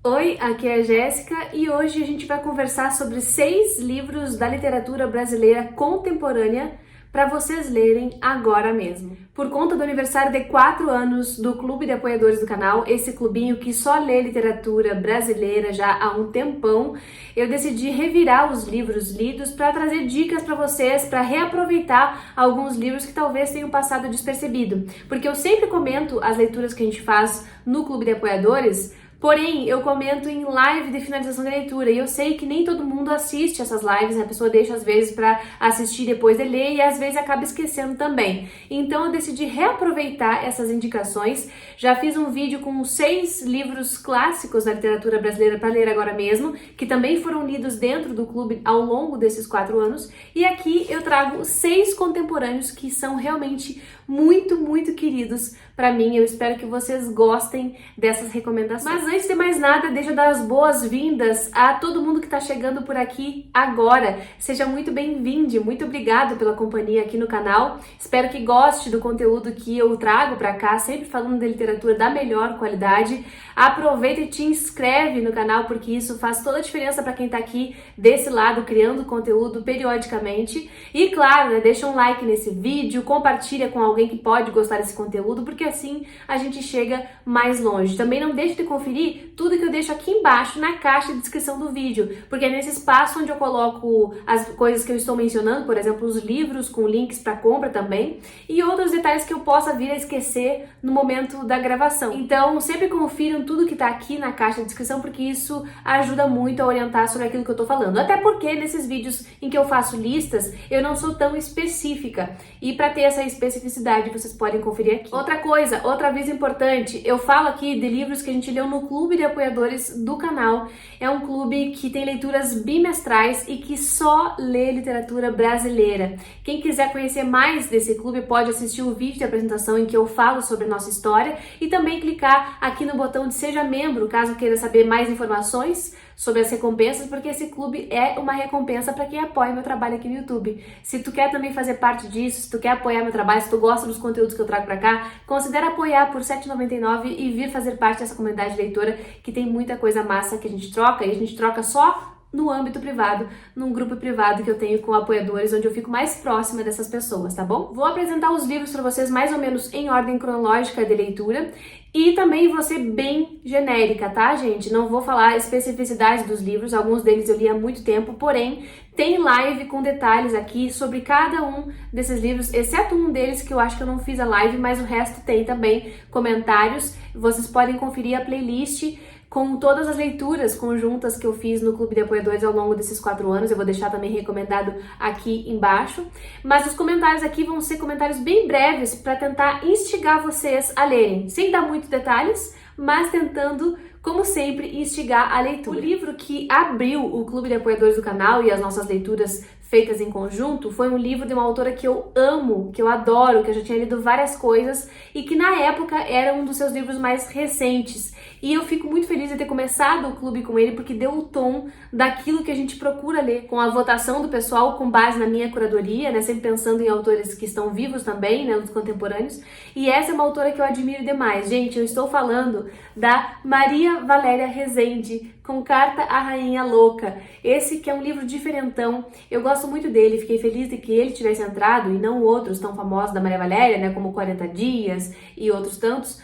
Oi, aqui é a Jéssica e hoje a gente vai conversar sobre 6 livros da literatura brasileira contemporânea para vocês lerem agora mesmo. Por conta do aniversário de 4 anos do Clube de Apoiadores do canal, esse clubinho que só lê literatura brasileira já há um tempão, eu decidi revirar os livros lidos para trazer dicas para vocês, para reaproveitar alguns livros que talvez tenham passado despercebido. Porque eu sempre comento as leituras que a gente faz no Clube de Apoiadores. Porém, eu comento em live de finalização da leitura e eu sei que nem todo mundo assiste essas lives, né? A pessoa deixa às vezes para assistir depois de ler e às vezes acaba esquecendo também. Então eu decidi reaproveitar essas indicações. Já fiz um vídeo com 6 livros clássicos da literatura brasileira para ler agora mesmo, que também foram lidos dentro do clube ao longo desses 4 anos. E aqui eu trago 6 contemporâneos que são realmente muito queridos para mim. Eu espero que vocês gostem dessas recomendações. Mas antes de mais nada, deixa eu dar as boas-vindas a todo mundo que está chegando por aqui agora. Seja muito bem-vindo, muito obrigado pela companhia aqui no canal. Espero que goste do conteúdo que eu trago para cá, sempre falando de literatura da melhor qualidade. Aproveita e te inscreve no canal, porque isso faz toda a diferença para quem está aqui desse lado, criando conteúdo periodicamente. E claro, né, deixa um like nesse vídeo, compartilha com alguém que pode gostar desse conteúdo, porque assim a gente chega mais longe. Também não deixe de conferir tudo que eu deixo aqui embaixo na caixa de descrição do vídeo, porque é nesse espaço onde eu coloco as coisas que eu estou mencionando, por exemplo, os livros com links para compra também, e outros detalhes que eu possa vir a esquecer no momento da gravação. Então, sempre confiram tudo que tá aqui na caixa de descrição, porque isso ajuda muito a orientar sobre aquilo que eu tô falando. Até porque nesses vídeos em que eu faço listas, eu não sou tão específica. E para ter essa especificidade, vocês podem conferir aqui. Outra coisa, outra aviso importante, eu falo aqui de livros que a gente leu no Clube de Apoiadores do canal. É um clube que tem leituras bimestrais e que só lê literatura brasileira. Quem quiser conhecer mais desse clube pode assistir o vídeo de apresentação em que eu falo sobre a nossa história e também clicar aqui no botão de Seja Membro, caso queira saber mais informações sobre as recompensas, porque esse clube é uma recompensa para quem apoia meu trabalho aqui no YouTube. Se tu quer também fazer parte disso, se tu quer apoiar meu trabalho, se tu gosta dos conteúdos que eu trago para cá, considere apoiar por R$ 7,99 e vir fazer parte dessa comunidade de leitora, que tem muita coisa massa que a gente troca, e a gente troca só no âmbito privado, num grupo privado que eu tenho com apoiadores, onde eu fico mais próxima dessas pessoas, tá bom? Vou apresentar os livros para vocês mais ou menos em ordem cronológica de leitura e também vou ser bem genérica, tá, gente? Não vou falar especificidades dos livros, alguns deles eu li há muito tempo, porém tem live com detalhes aqui sobre cada um desses livros, exceto um deles que eu acho que eu não fiz a live, mas o resto tem também comentários. Vocês podem conferir a playlist com todas as leituras conjuntas que eu fiz no Clube de Apoiadores ao longo desses 4 anos. Eu vou deixar também recomendado aqui embaixo. Mas os comentários aqui vão ser comentários bem breves para tentar instigar vocês a lerem, sem dar muitos detalhes, mas tentando, como sempre, instigar a leitura. O livro que abriu o Clube de Apoiadores do canal e as nossas leituras feitas em conjunto foi um livro de uma autora que eu amo, que eu adoro, que eu já tinha lido várias coisas e que na época era um dos seus livros mais recentes. E eu fico muito feliz de ter começado o clube com ele, porque deu o tom daquilo que a gente procura ler, com a votação do pessoal, com base na minha curadoria, né, sempre pensando em autores que estão vivos também, né, nos contemporâneos. E essa é uma autora que eu admiro demais. Gente, eu estou falando da Maria Valéria Rezende, com Carta à Rainha Louca. Esse que é um livro diferentão. Eu gosto muito dele, fiquei feliz de que ele tivesse entrado e não outros tão famosos da Maria Valéria, né, como 40 Dias e outros tantos,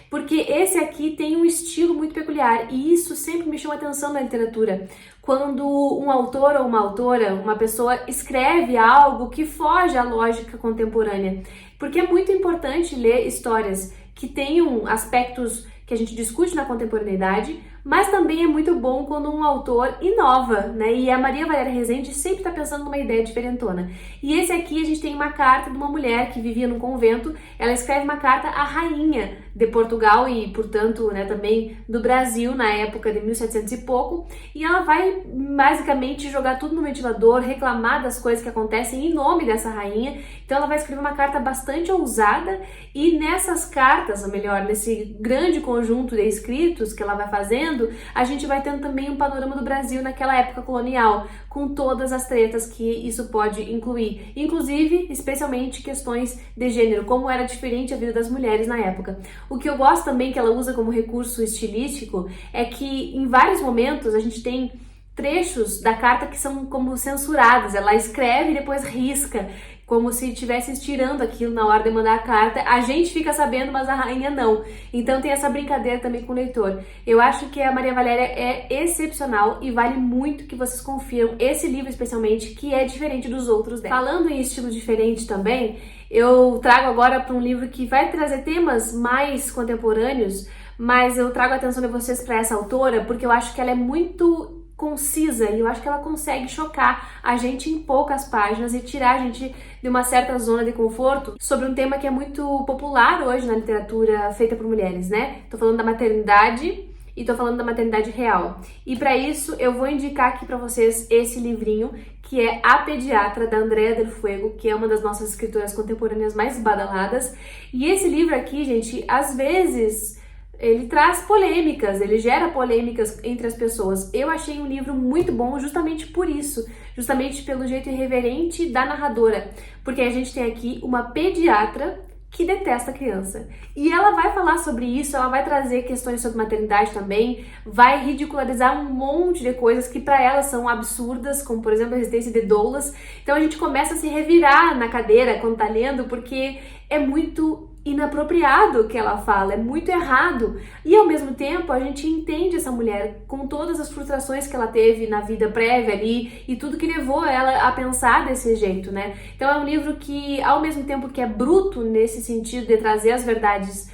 porque esse aqui tem um estilo muito peculiar e isso sempre me chama atenção na literatura. Quando um autor ou uma autora, uma pessoa escreve algo que foge à lógica contemporânea, porque é muito importante ler histórias que tenham aspectos que a gente discute na contemporaneidade, mas também é muito bom quando um autor inova, né? E a Maria Valéria Rezende sempre está pensando numa ideia diferentona. E esse aqui a gente tem uma carta de uma mulher que vivia num convento. Ela escreve uma carta à rainha de Portugal e, portanto, né, também do Brasil na época de 1700 e pouco. E ela vai basicamente jogar tudo no ventilador, reclamar das coisas que acontecem em nome dessa rainha. Então ela vai escrever uma carta bastante ousada e nessas cartas, ou melhor, nesse grande conjunto de escritos que ela vai fazendo, lendo, a gente vai tendo também um panorama do Brasil naquela época colonial, com todas as tretas que isso pode incluir, inclusive, especialmente questões de gênero, como era diferente a vida das mulheres na época. O que eu gosto também que ela usa como recurso estilístico é que em vários momentos a gente tem trechos da carta que são como censurados, ela escreve e depois risca, como se estivesse estirando aquilo na hora de mandar a carta. A gente fica sabendo, mas a rainha não. Então tem essa brincadeira também com o leitor. Eu acho que a Maria Valéria é excepcional e vale muito que vocês confiram esse livro especialmente, que é diferente dos outros dela. Falando em estilo diferente também, eu trago agora para um livro que vai trazer temas mais contemporâneos, mas eu trago a atenção de vocês para essa autora porque eu acho que ela é muito concisa e eu acho que ela consegue chocar a gente em poucas páginas e tirar a gente de uma certa zona de conforto sobre um tema que é muito popular hoje na literatura feita por mulheres, né? Tô falando da maternidade e tô falando da maternidade real. E para isso eu vou indicar aqui para vocês esse livrinho que é A Pediatra, da Andrea Del Fuego, que é uma das nossas escritoras contemporâneas mais badaladas. E esse livro aqui, gente, às vezes ele traz polêmicas, ele gera polêmicas entre as pessoas. Eu achei um livro muito bom justamente por isso, justamente pelo jeito irreverente da narradora, porque a gente tem aqui uma pediatra que detesta a criança. E ela vai falar sobre isso, ela vai trazer questões sobre maternidade também, vai ridicularizar um monte de coisas que para ela são absurdas, como por exemplo a resistência de doulas. Então a gente começa a se revirar na cadeira quando tá lendo, porque é muito inapropriado o que ela fala, é muito errado. E ao mesmo tempo a gente entende essa mulher com todas as frustrações que ela teve na vida prévia ali e tudo que levou ela a pensar desse jeito, né? Então é um livro que, ao mesmo tempo que é bruto nesse sentido de trazer as verdades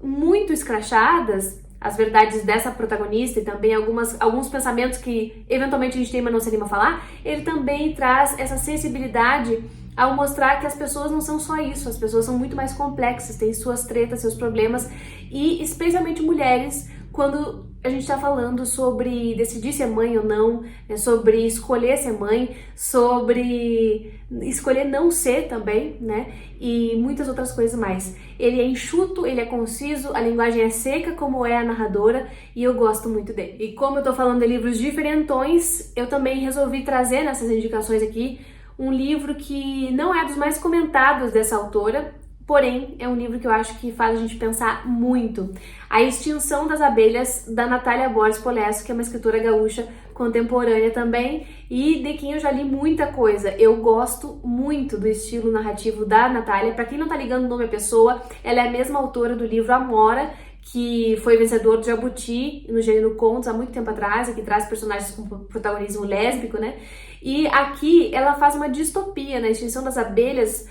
muito escrachadas, as verdades dessa protagonista e também alguns pensamentos que eventualmente a gente tem, mas não se anima a falar, ele também traz essa sensibilidade ao mostrar que as pessoas não são só isso, as pessoas são muito mais complexas, têm suas tretas, seus problemas, e especialmente mulheres, quando a gente está falando sobre decidir ser mãe ou não, sobre escolher ser mãe, sobre escolher não ser também, né? E muitas outras coisas mais. Ele é enxuto, ele é conciso, a linguagem é seca, como é a narradora, e eu gosto muito dele. E como eu tô falando de livros diferentões, eu também resolvi trazer nessas indicações aqui um livro que não é dos mais comentados dessa autora, porém é um livro que eu acho que faz a gente pensar muito. A Extinção das Abelhas, da Natália Borges Polesso, que é uma escritora gaúcha contemporânea também, e de quem eu já li muita coisa. Eu gosto muito do estilo narrativo da Natália. Para quem não tá ligando o nome à pessoa, ela é a mesma autora do livro Amora, que foi vencedor do Jabuti no gênero contos há muito tempo atrás, e que traz personagens com protagonismo lésbico, né? E aqui ela faz uma distopia. Na Extinção das Abelhas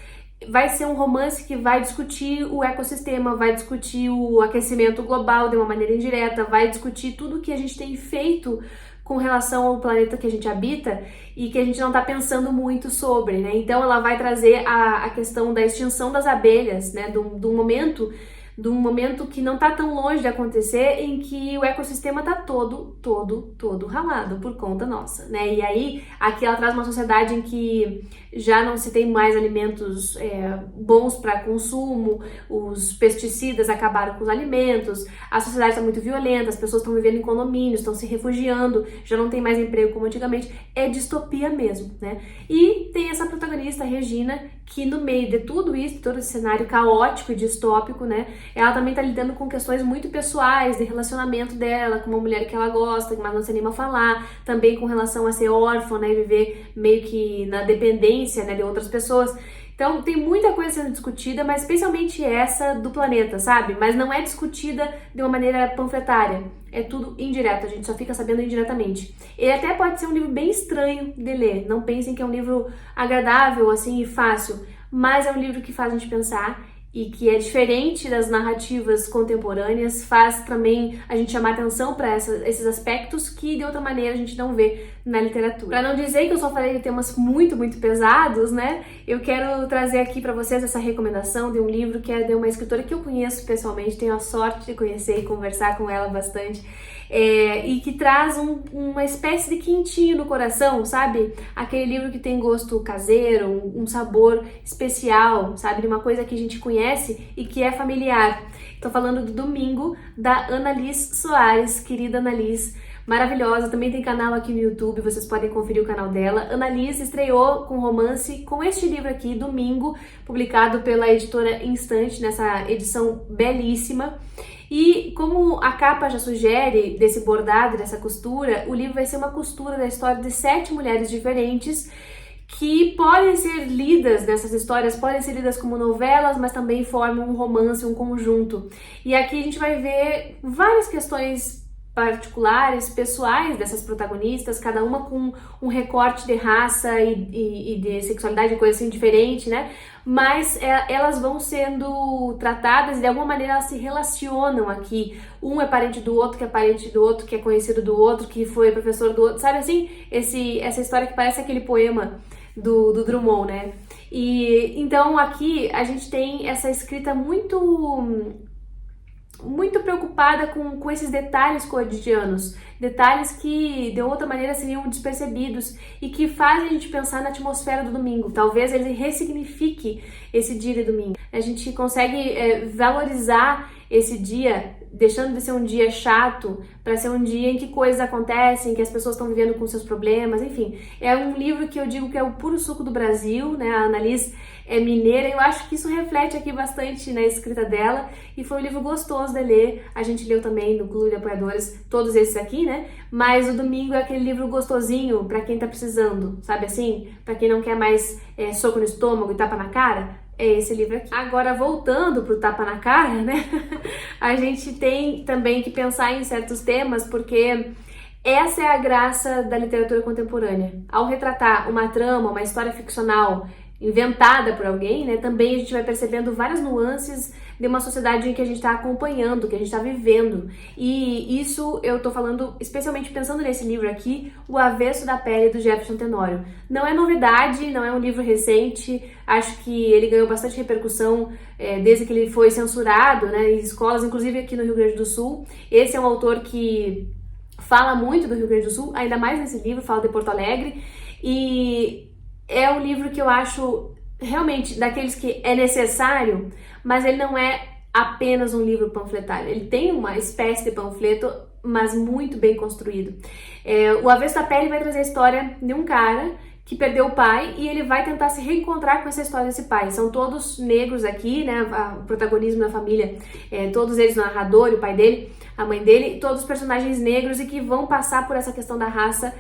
vai ser um romance que vai discutir o ecossistema, vai discutir o aquecimento global de uma maneira indireta, vai discutir tudo que a gente tem feito com relação ao planeta que a gente habita e que a gente não está pensando muito sobre, né? Então ela vai trazer a questão da extinção das abelhas, né? Do momento que não está tão longe de acontecer, em que o ecossistema está todo ralado por conta nossa, né? E aí, aqui ela traz uma sociedade em que já não se tem mais alimentos bons para consumo, os pesticidas acabaram com os alimentos, a sociedade está muito violenta, as pessoas estão vivendo em condomínios, estão se refugiando, já não tem mais emprego como antigamente, é distopia mesmo, né? E tem essa protagonista, a Regina, que no meio de tudo isso, todo esse cenário caótico e distópico, né, ela também tá lidando com questões muito pessoais, de relacionamento dela com uma mulher que ela gosta, mas não se anima a falar, também com relação a ser órfã, né, e viver meio que na dependência, né, de outras pessoas. Então tem muita coisa sendo discutida, mas especialmente essa do planeta, sabe? Mas não é discutida de uma maneira panfletária, é tudo indireto, a gente só fica sabendo indiretamente. Ele até pode ser um livro bem estranho de ler, não pensem que é um livro agradável, assim, e fácil, mas é um livro que faz a gente pensar e que é diferente das narrativas contemporâneas, faz também a gente chamar atenção para esses aspectos que de outra maneira a gente não vê na literatura. Para não dizer que eu só falei de temas muito pesados, né? Eu quero trazer aqui para vocês essa recomendação de um livro que é de uma escritora que eu conheço pessoalmente, tenho a sorte de conhecer e conversar com ela bastante. e que traz uma espécie de quentinho no coração, sabe? Aquele livro que tem gosto caseiro, um sabor especial, sabe? De uma coisa que a gente conhece e que é familiar. Tô falando do Domingo, da Annalise Soares, querida Annalise, maravilhosa, também tem canal aqui no YouTube, vocês podem conferir o canal dela. Annalise estreou com romance com este livro aqui, Domingo, publicado pela editora Instante, nessa edição belíssima. E como a capa já sugere, desse bordado, dessa costura, o livro vai ser uma costura da história de 7 mulheres diferentes que podem ser lidas, nessas histórias, podem ser lidas como novelas, mas também formam um romance, um conjunto. E aqui a gente vai ver várias questões particulares, pessoais dessas protagonistas, cada uma com um recorte de raça e de sexualidade, coisa assim diferente, né? Mas elas vão sendo tratadas e de alguma maneira elas se relacionam aqui. Um é parente do outro, que é parente do outro, que é conhecido do outro, que foi professor do outro, sabe assim? Essa história que parece aquele poema do Drummond, né? E então aqui a gente tem essa escrita muito preocupada com esses detalhes cotidianos, detalhes que de outra maneira seriam despercebidos e que fazem a gente pensar na atmosfera do domingo. Talvez ele ressignifique esse dia de domingo. A gente consegue valorizar esse dia, deixando de ser um dia chato para ser um dia em que coisas acontecem, que as pessoas estão vivendo com seus problemas, enfim. É um livro que eu digo que é o puro suco do Brasil, né? A Annalise é mineira e eu acho que isso reflete aqui bastante na escrita dela e foi um livro gostoso de ler. A gente leu também no Clube de Apoiadores, todos esses aqui, né? Mas o Domingo é aquele livro gostosinho para quem tá precisando, sabe assim? Para quem não quer mais soco no estômago e tapa na cara. É esse livro aqui. Agora, voltando pro tapa na cara, né? A gente tem também que pensar em certos temas, porque essa é a graça da literatura contemporânea. Ao retratar uma trama, uma história ficcional inventada por alguém, né? Também a gente vai percebendo várias nuances de uma sociedade em que a gente está acompanhando, que a gente está vivendo. E isso eu tô falando especialmente pensando nesse livro aqui, O Avesso da Pele, do Jefferson Tenório. Não é novidade, não é um livro recente, acho que ele ganhou bastante repercussão desde que ele foi censurado, né, em escolas, inclusive aqui no Rio Grande do Sul. Esse é um autor que fala muito do Rio Grande do Sul, ainda mais nesse livro, fala de Porto Alegre, e é um livro que eu acho realmente daqueles que é necessário, mas ele não é apenas um livro panfletário. Ele tem uma espécie de panfleto, mas muito bem construído. O Avesso da Pele vai trazer a história de um cara que perdeu o pai e ele vai tentar se reencontrar com essa história desse pai. São todos negros aqui, né? O protagonismo da família, todos eles, o narrador, o pai dele, a mãe dele, todos os personagens negros e que vão passar por essa questão da raça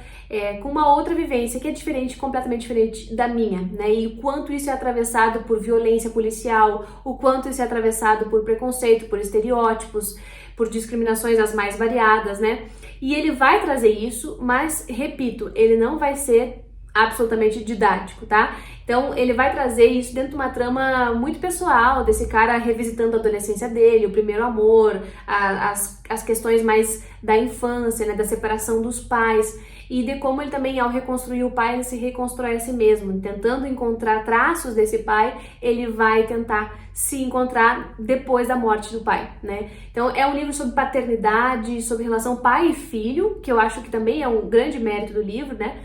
com uma outra vivência que é diferente, completamente diferente da minha, né? E o quanto isso é atravessado por violência policial, o quanto isso é atravessado por preconceito, por estereótipos, por discriminações as mais variadas, né? E ele vai trazer isso, mas, repito, ele não vai ser absolutamente didático, tá? Então ele vai trazer isso dentro de uma trama muito pessoal, desse cara revisitando a adolescência dele, o primeiro amor, as questões mais da infância, né, da separação dos pais, e de como ele também, ao reconstruir o pai, ele se reconstrói a si mesmo, tentando encontrar traços desse pai, ele vai tentar se encontrar depois da morte do pai, né? Então é um livro sobre paternidade, sobre relação pai e filho, que eu acho que também é um grande mérito do livro, né?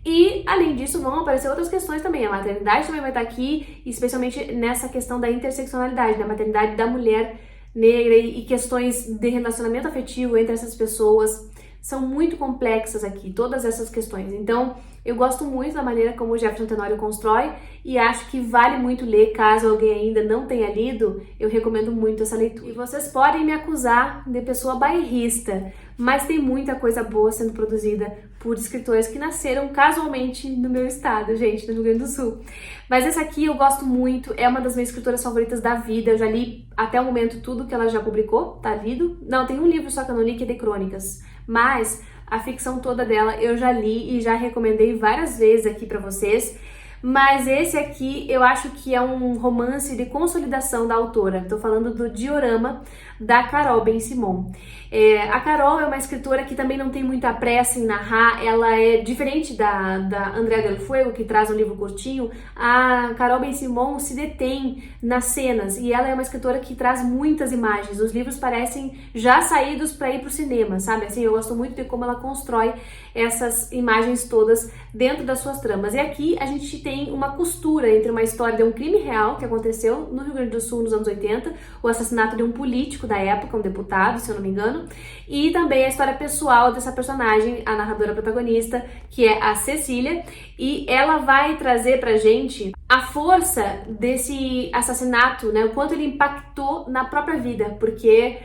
E, além disso, vão aparecer outras questões também. A maternidade também vai estar aqui, especialmente nessa questão da interseccionalidade, da maternidade da mulher negra e questões de relacionamento afetivo entre essas pessoas. São muito complexas aqui, todas essas questões. Então, eu gosto muito da maneira como o Jefferson Tenório constrói e acho que vale muito ler, caso alguém ainda não tenha lido, eu recomendo muito essa leitura. E vocês podem me acusar de pessoa bairrista, mas tem muita coisa boa sendo produzida por escritores que nasceram casualmente no meu estado, gente, no Rio Grande do Sul. Mas essa aqui eu gosto muito, é uma das minhas escritoras favoritas da vida, eu já li até o momento tudo que ela já publicou, tá lido? Não, tem um livro só que eu não li, que é de crônicas, mas a ficção toda dela eu já li e já recomendei várias vezes aqui pra vocês. Mas esse aqui eu acho que é um romance de consolidação da autora. Tô falando do Diorama, da Carol Ben-Simon. A Carol é uma escritora que também não tem muita pressa em narrar, ela é diferente da Andrea Del Fuego, que traz um livro curtinho. A Carol Ben-Simon se detém nas cenas e ela é uma escritora que traz muitas imagens. Os livros parecem já saídos para ir para o cinema, sabe? Assim, eu gosto muito de como ela constrói essas imagens todas dentro das suas tramas. E aqui a gente tem uma costura entre uma história de um crime real que aconteceu no Rio Grande do Sul nos anos 80, o assassinato de um político da época, um deputado, se eu não me engano, e também a história pessoal dessa personagem, a narradora protagonista, que é a Cecília, e ela vai trazer pra gente a força desse assassinato, né, o quanto ele impactou na própria vida, porque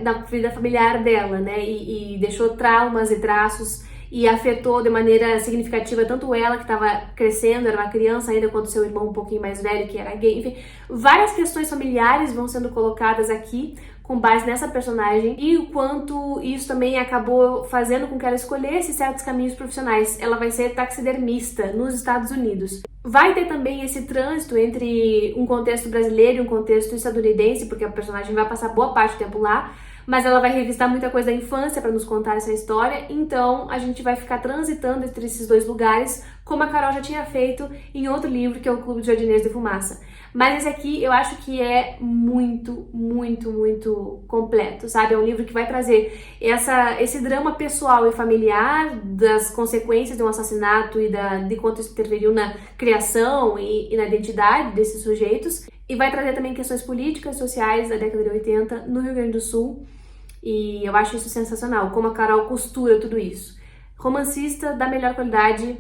na vida familiar dela, né, e deixou traumas e traços e afetou de maneira significativa tanto ela, que estava crescendo, era uma criança ainda, quanto seu irmão um pouquinho mais velho, que era gay. Enfim, várias questões familiares vão sendo colocadas aqui com base nessa personagem e o quanto isso também acabou fazendo com que ela escolhesse certos caminhos profissionais. Ela vai ser taxidermista nos Estados Unidos. Vai ter também esse trânsito entre um contexto brasileiro e um contexto estadunidense, porque a personagem vai passar boa parte do tempo lá, mas ela vai revistar muita coisa da infância para nos contar essa história, então a gente vai ficar transitando entre esses dois lugares, como a Carol já tinha feito em outro livro, que é o Clube de Jardineiros de Fumaça. Mas esse aqui eu acho que é muito, muito, muito completo, sabe? É um livro que vai trazer esse drama pessoal e familiar das consequências de um assassinato e de quanto isso interferiu na criação e na identidade desses sujeitos. E vai trazer também questões políticas, sociais da década de 80 no Rio Grande do Sul. E eu acho isso sensacional, como a Carol costura tudo isso. Romancista da melhor qualidade.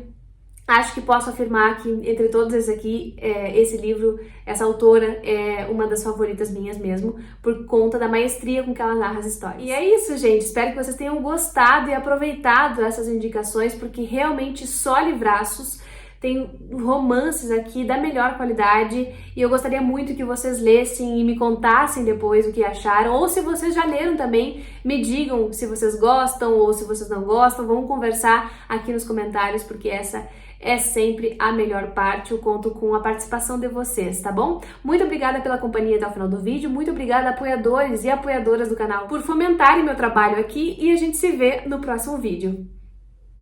Acho que posso afirmar que, entre todos esses aqui, esse livro, essa autora é uma das favoritas minhas mesmo, por conta da maestria com que ela narra as histórias. E é isso, gente. Espero que vocês tenham gostado e aproveitado essas indicações, porque realmente só livraços. Tem romances aqui da melhor qualidade e eu gostaria muito que vocês lessem e me contassem depois o que acharam, ou se vocês já leram também, me digam se vocês gostam ou se vocês não gostam. Vamos conversar aqui nos comentários, porque essa é sempre a melhor parte. Eu conto com a participação de vocês, tá bom? Muito obrigada pela companhia até o final do vídeo, muito obrigada apoiadores e apoiadoras do canal por fomentarem meu trabalho aqui e a gente se vê no próximo vídeo.